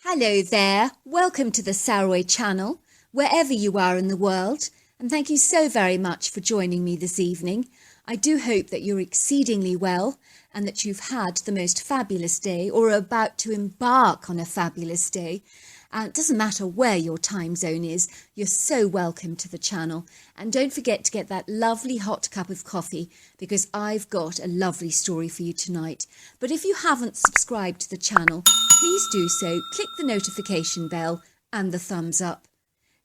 Hello there, welcome to the Saroy channel, wherever you are in the world, and thank you so very much for joining me this evening. I do hope that you're exceedingly well and that you've had the most fabulous day or are about to embark on a fabulous day. It doesn't matter where your time zone is, you're so welcome to the channel. And don't forget to get that lovely hot cup of coffee because I've got a lovely story for you tonight. But if you haven't subscribed to the channel, please do so. Click the notification bell and the thumbs up.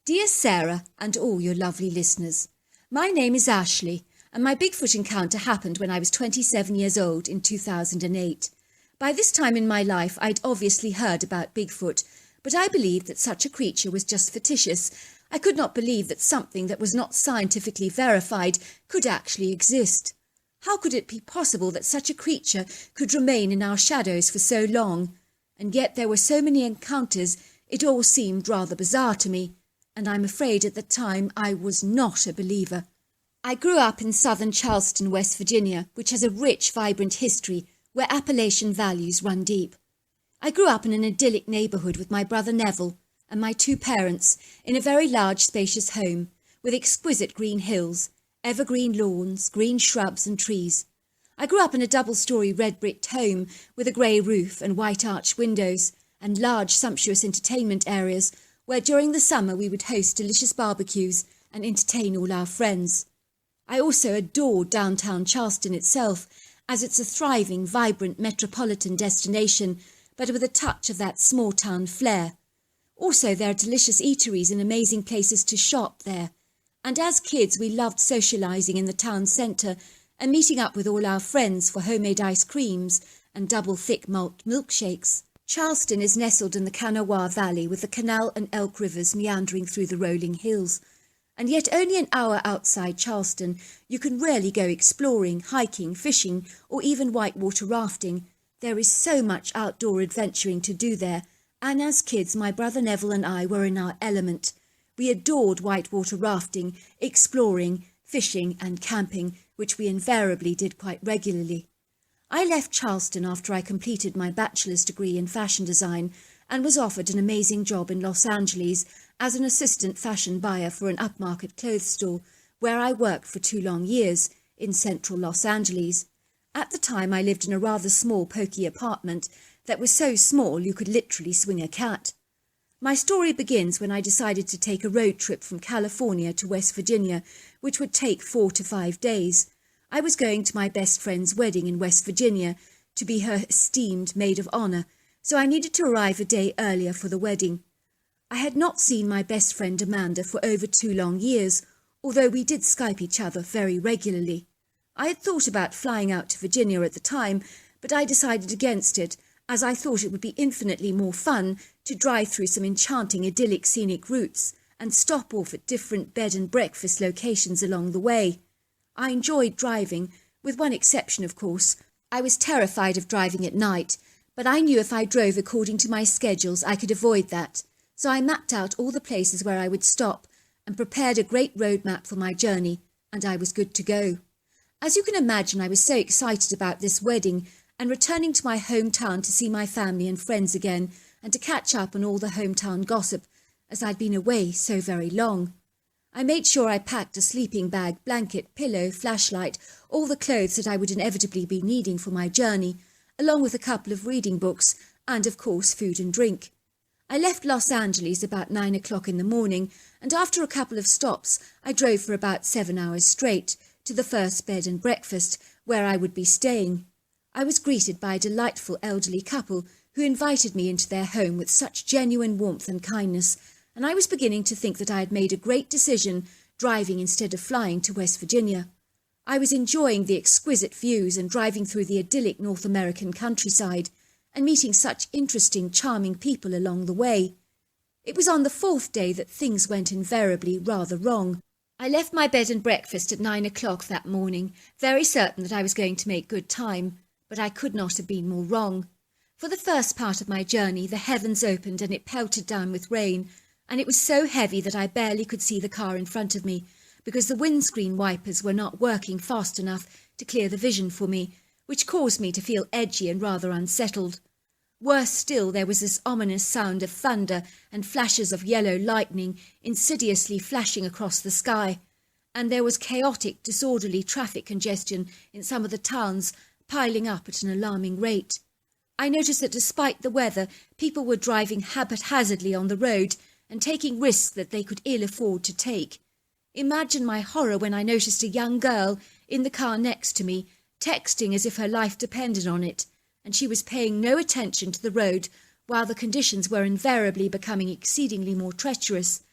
Dear Sarah and all your lovely listeners, my name is Ashley and my Bigfoot encounter happened when I was 27 years old in 2008. By this time in my life, I'd obviously heard about Bigfoot, but I believed that such a creature was just fictitious. I could not believe that something that was not scientifically verified could actually exist. How could it be possible that such a creature could remain in our shadows for so long? And yet there were so many encounters, it all seemed rather bizarre to me, and I'm afraid at the time I was not a believer. I grew up in southern Charleston, West Virginia, which has a rich, vibrant history where Appalachian values run deep. I grew up in an idyllic neighbourhood with my brother Neville and my two parents in a very large, spacious home with exquisite green hills, evergreen lawns, green shrubs and trees. I grew up in a double-storey red-bricked home with a grey roof and white arched windows and large, sumptuous entertainment areas where during the summer we would host delicious barbecues and entertain all our friends. I also adored downtown Charleston itself, as it's a thriving, vibrant metropolitan destination but with a touch of that small-town flair. Also, there are delicious eateries and amazing places to shop there. And as kids, we loved socialising in the town centre and meeting up with all our friends for homemade ice creams and double thick malt milkshakes. Charleston is nestled in the Kanawha Valley with the canal and Elk rivers meandering through the rolling hills. And yet only an hour outside Charleston, you can really go exploring, hiking, fishing or even whitewater rafting. There is so much outdoor adventuring to do there, and as kids my brother Neville and I were in our element. We adored whitewater rafting, exploring, fishing and camping, which we invariably did quite regularly. I left Charleston after I completed my bachelor's degree in fashion design and was offered an amazing job in Los Angeles as an assistant fashion buyer for an upmarket clothes store, where I worked for 2 long years in central Los Angeles. At the time I lived in a rather small poky apartment that was so small you could literally swing a cat. My story begins when I decided to take a road trip from California to West Virginia, which would take 4 to 5 days. I was going to my best friend's wedding in West Virginia to be her esteemed maid of honour, so I needed to arrive a day earlier for the wedding. I had not seen my best friend Amanda for over 2 long years, although we did Skype each other very regularly. I had thought about flying out to Virginia at the time, but I decided against it, as I thought it would be infinitely more fun to drive through some enchanting idyllic scenic routes and stop off at different bed and breakfast locations along the way. I enjoyed driving, with one exception of course. I was terrified of driving at night, but I knew if I drove according to my schedules I could avoid that, so I mapped out all the places where I would stop and prepared a great road map for my journey, and I was good to go. As you can imagine, I was so excited about this wedding and returning to my hometown to see my family and friends again and to catch up on all the hometown gossip, as I'd been away so very long. I made sure I packed a sleeping bag, blanket, pillow, flashlight, all the clothes that I would inevitably be needing for my journey, along with a couple of reading books and, of course, food and drink. I left Los Angeles about 9 o'clock in the morning, and after a couple of stops, I drove for about 7 hours straight to the first bed and breakfast where I would be staying. I was greeted by a delightful elderly couple who invited me into their home with such genuine warmth and kindness, and I was beginning to think that I had made a great decision driving instead of flying to West Virginia. I was enjoying the exquisite views and driving through the idyllic North American countryside and meeting such interesting, charming people along the way. It was on the 4th day that things went invariably rather wrong. I left my bed and breakfast at 9 o'clock that morning, very certain that I was going to make good time, but I could not have been more wrong. For the first part of my journey, the heavens opened and it pelted down with rain, and it was so heavy that I barely could see the car in front of me, because the windscreen wipers were not working fast enough to clear the vision for me, which caused me to feel edgy and rather unsettled. Worse still, there was this ominous sound of thunder and flashes of yellow lightning insidiously flashing across the sky. And there was chaotic, disorderly traffic congestion in some of the towns, piling up at an alarming rate. I noticed that despite the weather, people were driving haphazardly on the road and taking risks that they could ill afford to take. Imagine my horror when I noticed a young girl in the car next to me, texting as if her life depended on it, and she was paying no attention to the road while the conditions were invariably becoming exceedingly more treacherous.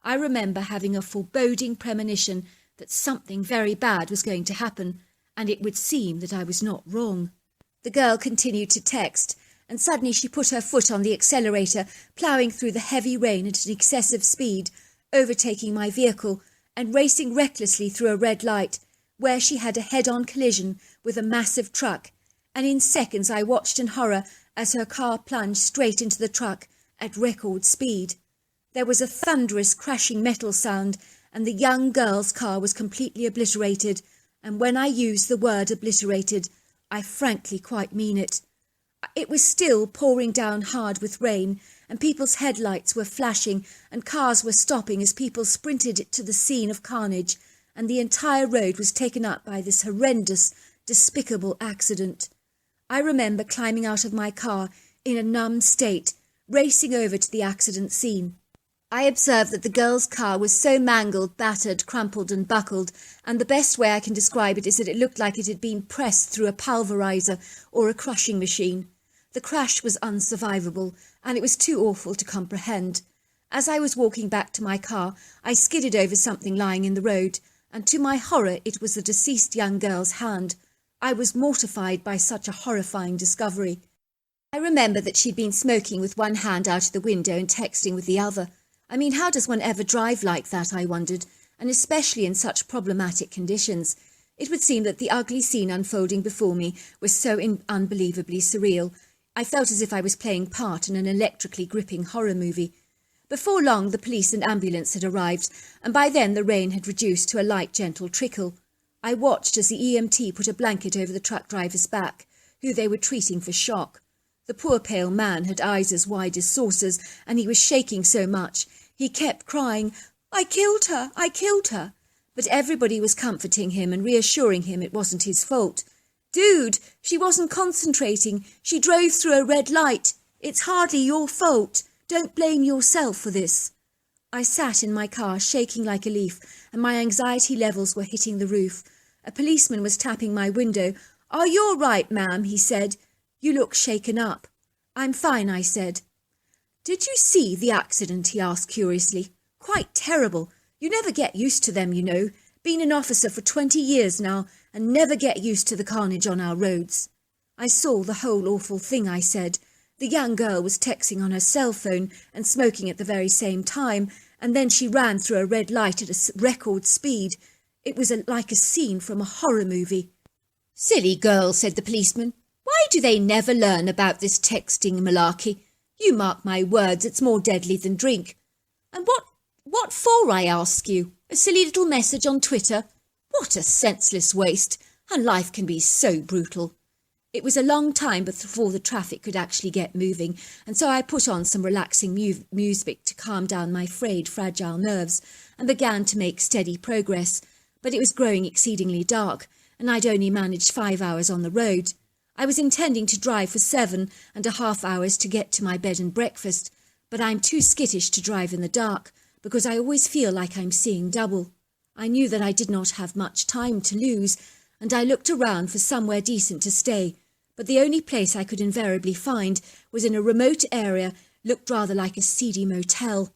I remember having a foreboding premonition that something very bad was going to happen, and it would seem that I was not wrong. The girl continued to text, and suddenly she put her foot on the accelerator, ploughing through the heavy rain at an excessive speed, overtaking my vehicle and racing recklessly through a red light, where she had a head-on collision with a massive truck, and in seconds I watched in horror as her car plunged straight into the truck at record speed. There was a thunderous crashing metal sound, and the young girl's car was completely obliterated, and when I use the word obliterated, I frankly quite mean it. It was still pouring down hard with rain, and people's headlights were flashing, and cars were stopping as people sprinted to the scene of carnage, and the entire road was taken up by this horrendous, despicable accident. I remember climbing out of my car in a numb state, racing over to the accident scene. I observed that the girl's car was so mangled, battered, crumpled and buckled, and the best way I can describe it is that it looked like it had been pressed through a pulverizer or a crushing machine. The crash was unsurvivable, and it was too awful to comprehend. As I was walking back to my car, I skidded over something lying in the road, and to my horror it was the deceased young girl's hand. I was mortified by such a horrifying discovery. I remember that she'd been smoking with one hand out of the window and texting with the other. I mean, how does one ever drive like that, I wondered, and especially in such problematic conditions. It would seem that the ugly scene unfolding before me was so unbelievably surreal. I felt as if I was playing part in an electrically gripping horror movie. Before long, the police and ambulance had arrived, and by then the rain had reduced to a light, gentle trickle. I watched as the EMT put a blanket over the truck driver's back, who they were treating for shock. The poor pale man had eyes as wide as saucers, and he was shaking so much. He kept crying, "I killed her, I killed her." But everybody was comforting him and reassuring him it wasn't his fault. "Dude, she wasn't concentrating. She drove through a red light. It's hardly your fault. Don't blame yourself for this." I sat in my car, shaking like a leaf, and my anxiety levels were hitting the roof. A policeman was tapping my window. "Are you all right, ma'am?" he said. "You look shaken up." "I'm fine," I said. "Did you see the accident?" he asked curiously. "Quite terrible. You never get used to them, you know. Been an officer for 20 years now, and never get used to the carnage on our roads." "I saw the whole awful thing," I said. "The young girl was texting on her cell phone and smoking at the very same time, and then she ran through a red light at a record speed. It was like a scene from a horror movie." "Silly girl," said the policeman. "Why do they never learn about this texting malarkey? You mark my words, it's more deadly than drink." "And what for, I ask you? A silly little message on Twitter? What a senseless waste, and life can be so brutal." It was a long time before the traffic could actually get moving, and so I put on some relaxing music to calm down my frayed, fragile nerves, and began to make steady progress. But it was growing exceedingly dark, and I'd only managed 5 hours on the road. I was intending to drive for 7.5 hours to get to my bed and breakfast, but I'm too skittish to drive in the dark, because I always feel like I'm seeing double. I knew that I did not have much time to lose, and I looked around for somewhere decent to stay, but the only place I could invariably find was in a remote area, looked rather like a seedy motel.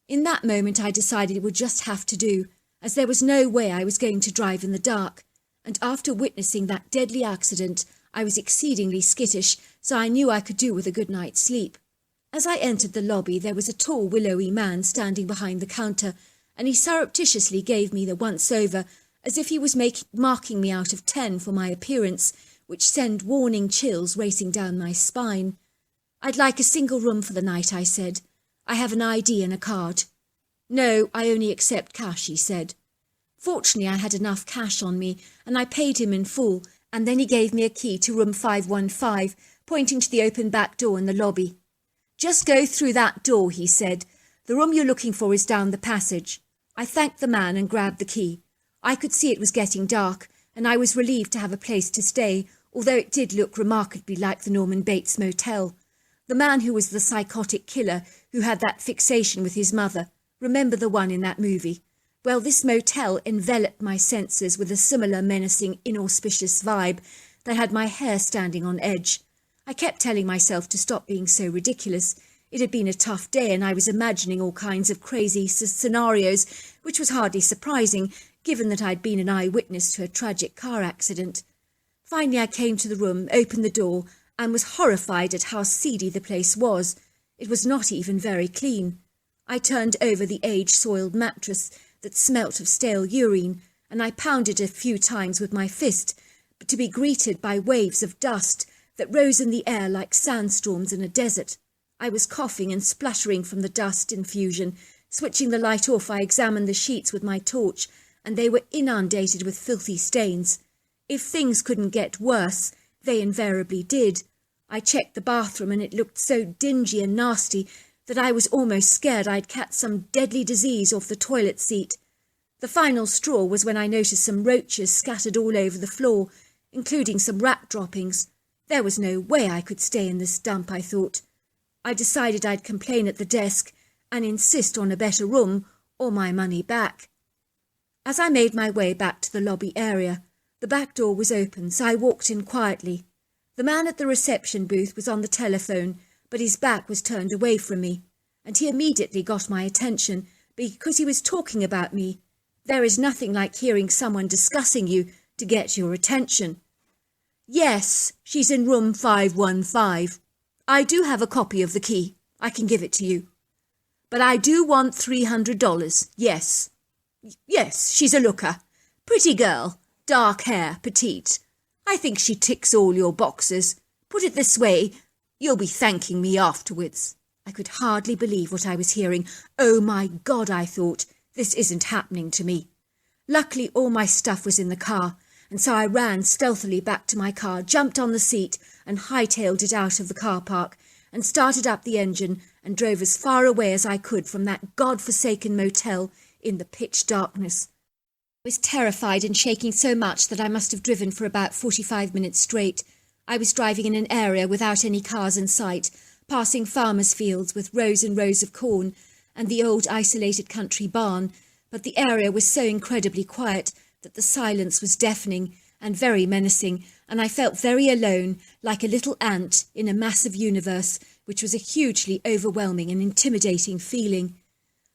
In that moment I decided it would just have to do, as there was no way I was going to drive in the dark, and after witnessing that deadly accident, I was exceedingly skittish, so I knew I could do with a good night's sleep. As I entered the lobby, there was a tall, willowy man standing behind the counter, and he surreptitiously gave me the once-over, as if he was marking me out of 10 for my appearance, which sent warning chills racing down my spine. "I'd like a single room for the night," I said. "I have an ID and a card." "No, I only accept cash," he said. Fortunately, I had enough cash on me, and I paid him in full, and then he gave me a key to room 515, pointing to the open back door in the lobby. "Just go through that door," he said. "The room you're looking for is down the passage." I thanked the man and grabbed the key. I could see it was getting dark, and I was relieved to have a place to stay, although it did look remarkably like the Norman Bates motel. The man who was the psychotic killer who had that fixation with his mother. Remember the one in that movie? Well, this motel enveloped my senses with a similar menacing, inauspicious vibe that had my hair standing on edge. I kept telling myself to stop being so ridiculous. It had been a tough day and I was imagining all kinds of crazy scenarios, which was hardly surprising, given that I'd been an eyewitness to a tragic car accident. Finally I came to the room, opened the door, and was horrified at how seedy the place was. It was not even very clean. I turned over the age-soiled mattress that smelt of stale urine, and I pounded a few times with my fist, but to be greeted by waves of dust that rose in the air like sandstorms in a desert. I was coughing and spluttering from the dust infusion. Switching the light off, I examined the sheets with my torch, and they were inundated with filthy stains. If things couldn't get worse, they invariably did. I checked the bathroom, and it looked so dingy and nasty that I was almost scared I'd catch some deadly disease off the toilet seat. The final straw was when I noticed some roaches scattered all over the floor, including some rat droppings. There was no way I could stay in this dump, I thought. I decided I'd complain at the desk and insist on a better room or my money back. As I made my way back to the lobby area, the back door was open, so I walked in quietly. The man at the reception booth was on the telephone, but his back was turned away from me, and he immediately got my attention because he was talking about me. There is nothing like hearing someone discussing you to get your attention. "Yes, she's in room 515. I do have a copy of the key. I can give it to you. But I do want $300, yes. Yes, she's a looker. Pretty girl, dark hair, petite. I think she ticks all your boxes. Put it this way, you'll be thanking me afterwards." I could hardly believe what I was hearing. Oh my God, I thought, this isn't happening to me. Luckily, all my stuff was in the car, and so I ran stealthily back to my car, jumped on the seat and hightailed it out of the car park, and started up the engine and drove as far away as I could from that God-forsaken motel in the pitch darkness. I was terrified and shaking so much that I must have driven for about 45 minutes straight. I was driving in an area without any cars in sight, passing farmers' fields with rows and rows of corn and the old isolated country barn, but the area was so incredibly quiet that the silence was deafening and very menacing, and I felt very alone, like a little ant in a massive universe, which was a hugely overwhelming and intimidating feeling.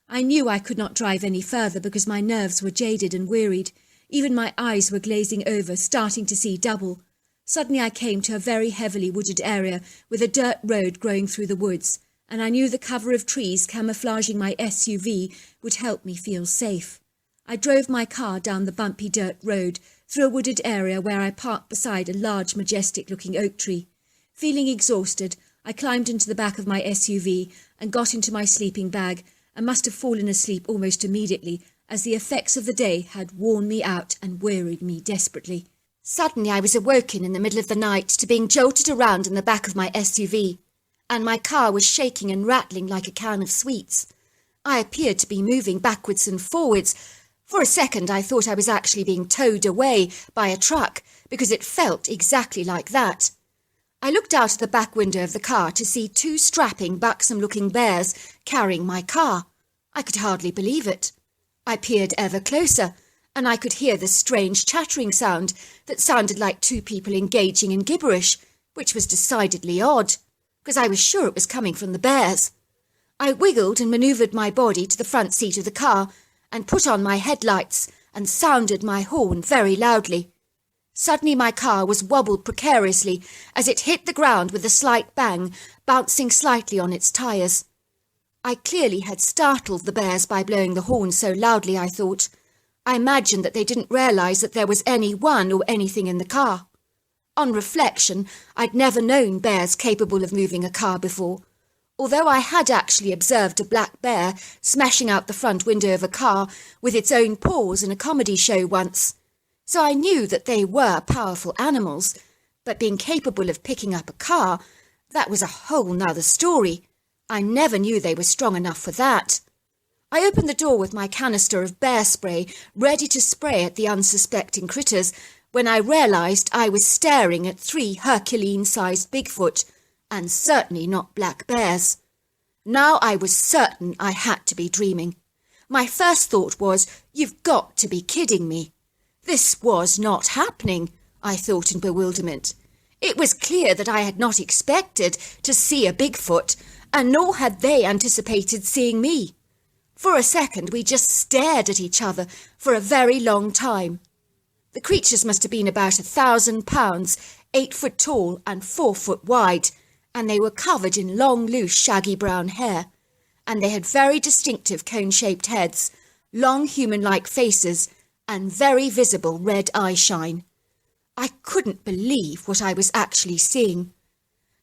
I knew I could not drive any further because my nerves were jaded and wearied. Even my eyes were glazing over, starting to see double. Suddenly I came to a very heavily wooded area with a dirt road growing through the woods, and I knew the cover of trees camouflaging my SUV would help me feel safe. I drove my car down the bumpy dirt road through a wooded area where I parked beside a large, majestic-looking oak tree. Feeling exhausted, I climbed into the back of my SUV and got into my sleeping bag, and must have fallen asleep almost immediately, as the effects of the day had worn me out and wearied me desperately. Suddenly I was awoken in the middle of the night to being jolted around in the back of my SUV, and my car was shaking and rattling like a can of sweets. I appeared to be moving backwards and forwards. For a second I thought I was actually being towed away by a truck, because it felt exactly like that. I looked out of the back window of the car to see two strapping, buxom-looking bears carrying my car. I could hardly believe it. I peered ever closer, and I could hear the strange chattering sound that sounded like two people engaging in gibberish, which was decidedly odd, because I was sure it was coming from the bears. I wiggled and manoeuvred my body to the front seat of the car and put on my headlights and sounded my horn very loudly. Suddenly my car was wobbled precariously as it hit the ground with a slight bang, bouncing slightly on its tyres. I clearly had startled the bears by blowing the horn so loudly, I thought. I imagined that they didn't realise that there was anyone or anything in the car. On reflection, I'd never known bears capable of moving a car before, although I had actually observed a black bear smashing out the front window of a car with its own paws in a comedy show once. So I knew that they were powerful animals, But being capable of picking up a car, that was a whole nother story. I never knew they were strong enough for that. I opened the door with my canister of bear spray, ready to spray at the unsuspecting critters, when I realised I was staring at 3 Herculean-sized Bigfoot, and certainly not black bears. Now I was certain I had to be dreaming. My first thought was, you've got to be kidding me. This was not happening, I thought in bewilderment. It was clear that I had not expected to see a Bigfoot, and nor had they anticipated seeing me. For a second we just stared at each other for a very long time. The creatures must have been about 1,000 pounds, 8 foot tall and 4 foot wide, and they were covered in long, loose, shaggy brown hair, and they had very distinctive cone-shaped heads, long human-like faces, and very visible red eye shine. I couldn't believe what I was actually seeing.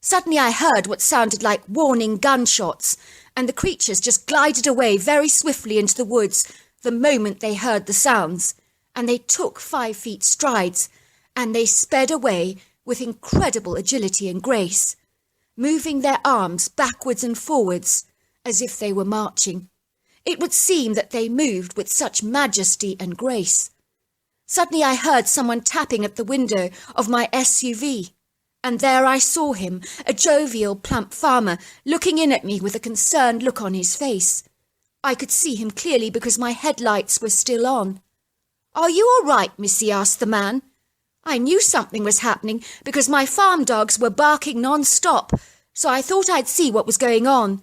Suddenly I heard what sounded like warning gunshots, and the creatures just glided away very swiftly into the woods the moment they heard the sounds, and they took 5 feet strides, and they sped away with incredible agility and grace, moving their arms backwards and forwards as if they were marching. It would seem that they moved with such majesty and grace. Suddenly I heard someone tapping at the window of my SUV, and there I saw him, a jovial, plump farmer, looking in at me with a concerned look on his face. I could see him clearly because my headlights were still on. "Are you all right, missy?" asked the man. I knew something was happening because my farm dogs were barking non-stop, so I thought I'd see what was going on.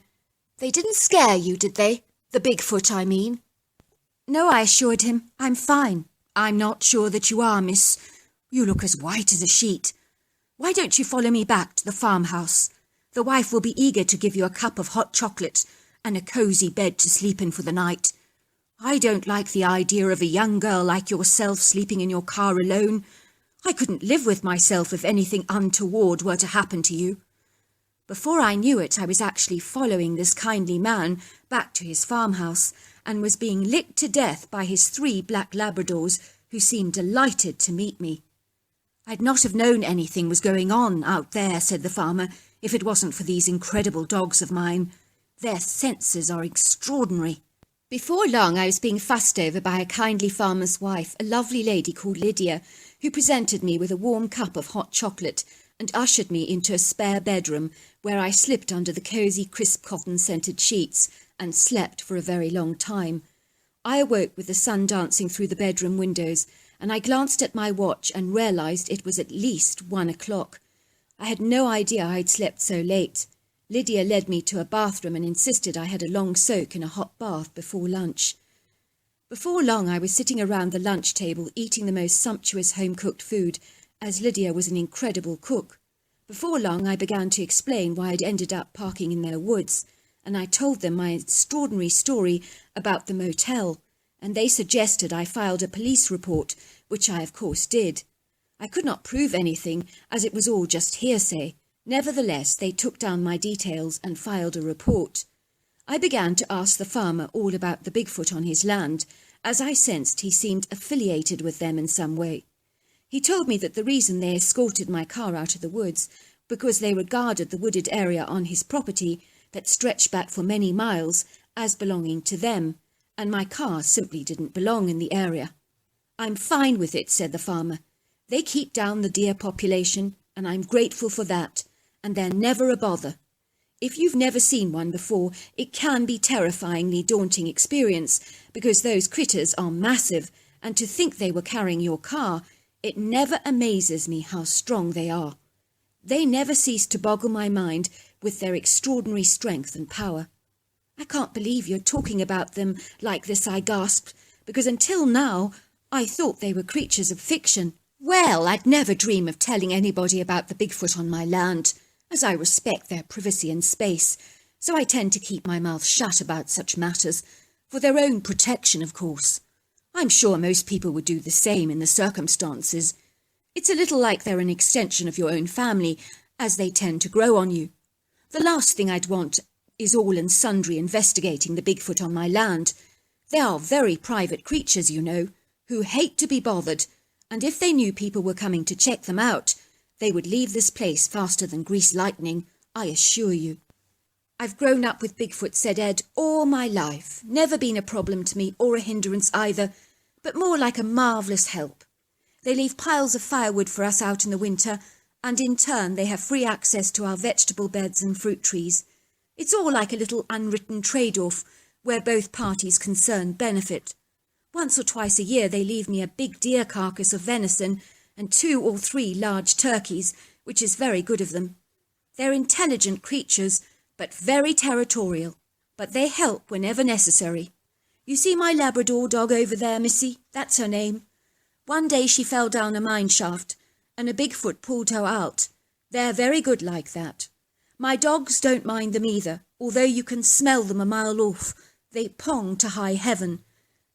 They didn't scare you, did they? The Bigfoot, I mean. "No," I assured him. "I'm fine." "I'm not sure that you are, miss. You look as white as a sheet. Why don't you follow me back to the farmhouse? The wife will be eager to give you a cup of hot chocolate and a cosy bed to sleep in for the night. I don't like the idea of a young girl like yourself sleeping in your car alone. I couldn't live with myself if anything untoward were to happen to you." Before I knew it, I was actually following this kindly man back to his farmhouse, and was being licked to death by his 3 black Labradors, who seemed delighted to meet me. "I'd not have known anything was going on out there," said the farmer, "if it wasn't for these incredible dogs of mine. Their senses are extraordinary." Before long I was being fussed over by a kindly farmer's wife, a lovely lady called Lydia, who presented me with a warm cup of hot chocolate and ushered me into a spare bedroom where I slipped under the cosy, crisp cotton-scented sheets and slept for a very long time. I awoke with the sun dancing through the bedroom windows, and I glanced at my watch and realised it was at least 1 o'clock. I had no idea I'd slept so late. Lydia led me to a bathroom and insisted I had a long soak in a hot bath before lunch. Before long I was sitting around the lunch table eating the most sumptuous home-cooked food, as Lydia was an incredible cook. Before long I began to explain why I'd ended up parking in their woods, and I told them my extraordinary story about the motel, and they suggested I filed a police report, which I of course did. I could not prove anything, as it was all just hearsay. Nevertheless, they took down my details and filed a report. I began to ask the farmer all about the Bigfoot on his land, as I sensed he seemed affiliated with them in some way. He told me that the reason they escorted my car out of the woods because they regarded the wooded area on his property that stretched back for many miles as belonging to them, and my car simply didn't belong in the area. "I'm fine with it," said the farmer. "They keep down the deer population, and I'm grateful for that, and they're never a bother. If you've never seen one before, it can be terrifyingly daunting experience, because those critters are massive, and to think they were carrying your car, it never amazes me how strong they are. They never cease to boggle my mind with their extraordinary strength and power." "I can't believe you're talking about them like this," I gasped, because until now I thought they were creatures of fiction. "Well, I'd never dream of telling anybody about the Bigfoot on my land, as I respect their privacy and space, so I tend to keep my mouth shut about such matters, for their own protection, of course. I'm sure most people would do the same in the circumstances. It's a little like they're an extension of your own family, as they tend to grow on you. The last thing I'd want is all and sundry investigating the Bigfoot on my land. They are very private creatures, you know, who hate to be bothered, and if they knew people were coming to check them out, They would leave this place faster than greased lightning, I assure you. I've grown up with Bigfoot, said Ed, all my life. Never been a problem to me or a hindrance either, but more like a marvellous help. They leave piles of firewood for us out in the winter, and in turn they have free access to our vegetable beds and fruit trees. It's all like a little unwritten trade-off where both parties concerned benefit. Once or twice a year they leave me a big deer carcass of venison and 2 or 3 large turkeys, which is very good of them. They're intelligent creatures, but very territorial, but they help whenever necessary. You see my Labrador dog over there, Missy? That's her name. One day she fell down a mine shaft, and a Bigfoot pulled her out. They're very good like that. My dogs don't mind them either, although you can smell them a mile off. They pong to high heaven.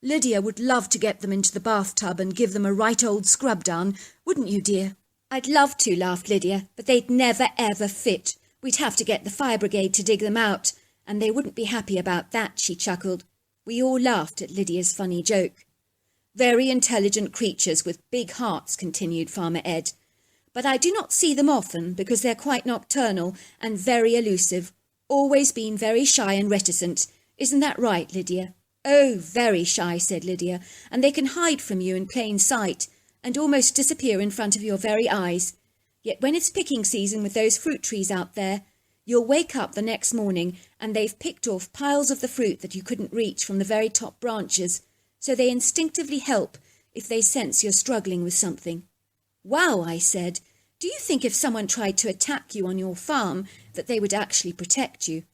Lydia would love to get them into the bathtub and give them a right old scrub down, wouldn't you, dear? I'd love to, laughed Lydia, but they'd never ever fit. We'd have to get the fire brigade to dig them out, and they wouldn't be happy about that, she chuckled. We all laughed at Lydia's funny joke. Very intelligent creatures with big hearts, continued Farmer Ed. But I do not see them often because they're quite nocturnal and very elusive, always been very shy and reticent. Isn't that right, Lydia? Oh, very shy, said Lydia, and they can hide from you in plain sight and almost disappear in front of your very eyes. Yet when it's picking season with those fruit trees out there, you'll wake up the next morning and they've picked off piles of the fruit that you couldn't reach from the very top branches, so they instinctively help if they sense you're struggling with something. Wow, I said, do you think if someone tried to attack you on your farm that they would actually protect you?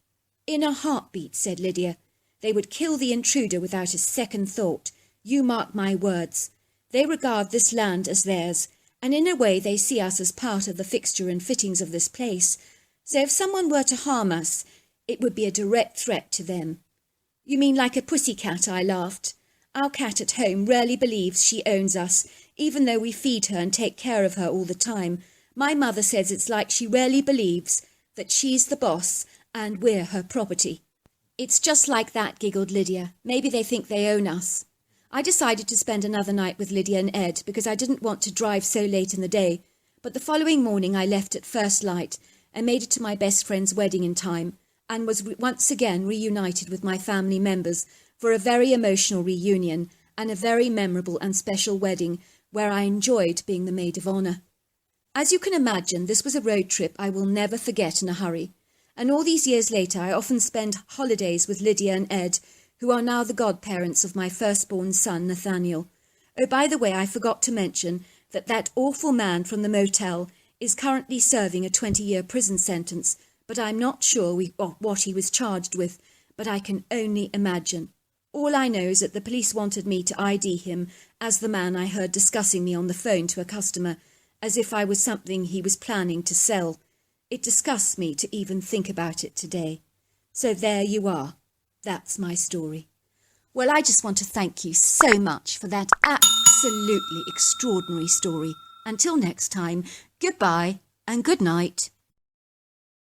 In a heartbeat, said Lydia. They would kill the intruder without a second thought. You mark my words. They regard this land as theirs, and in a way they see us as part of the fixture and fittings of this place. So if someone were to harm us, it would be a direct threat to them. You mean like a pussycat, I laughed. Our cat at home rarely believes she owns us, even though we feed her and take care of her all the time. My mother says it's like she rarely believes that she's the boss and we're her property. It's just like that, giggled Lydia. Maybe they think they own us. I decided to spend another night with Lydia and Ed because I didn't want to drive so late in the day, but the following morning I left at first light and made it to my best friend's wedding in time and was once again reunited with my family members for a very emotional reunion and a very memorable and special wedding where I enjoyed being the maid of honour. As you can imagine, this was a road trip I will never forget in a hurry. And all these years later, I often spend holidays with Lydia and Ed, who are now the godparents of my firstborn son, Nathaniel. Oh, by the way, I forgot to mention that awful man from the motel is currently serving a 20-year prison sentence, but I'm not sure what he was charged with, but I can only imagine. All I know is that the police wanted me to ID him as the man I heard discussing me on the phone to a customer, as if I was something he was planning to sell. It disgusts me to even think about it today. So there you are. That's my story. Well, I just want to thank you so much for that absolutely extraordinary story. Until next time, goodbye and good night.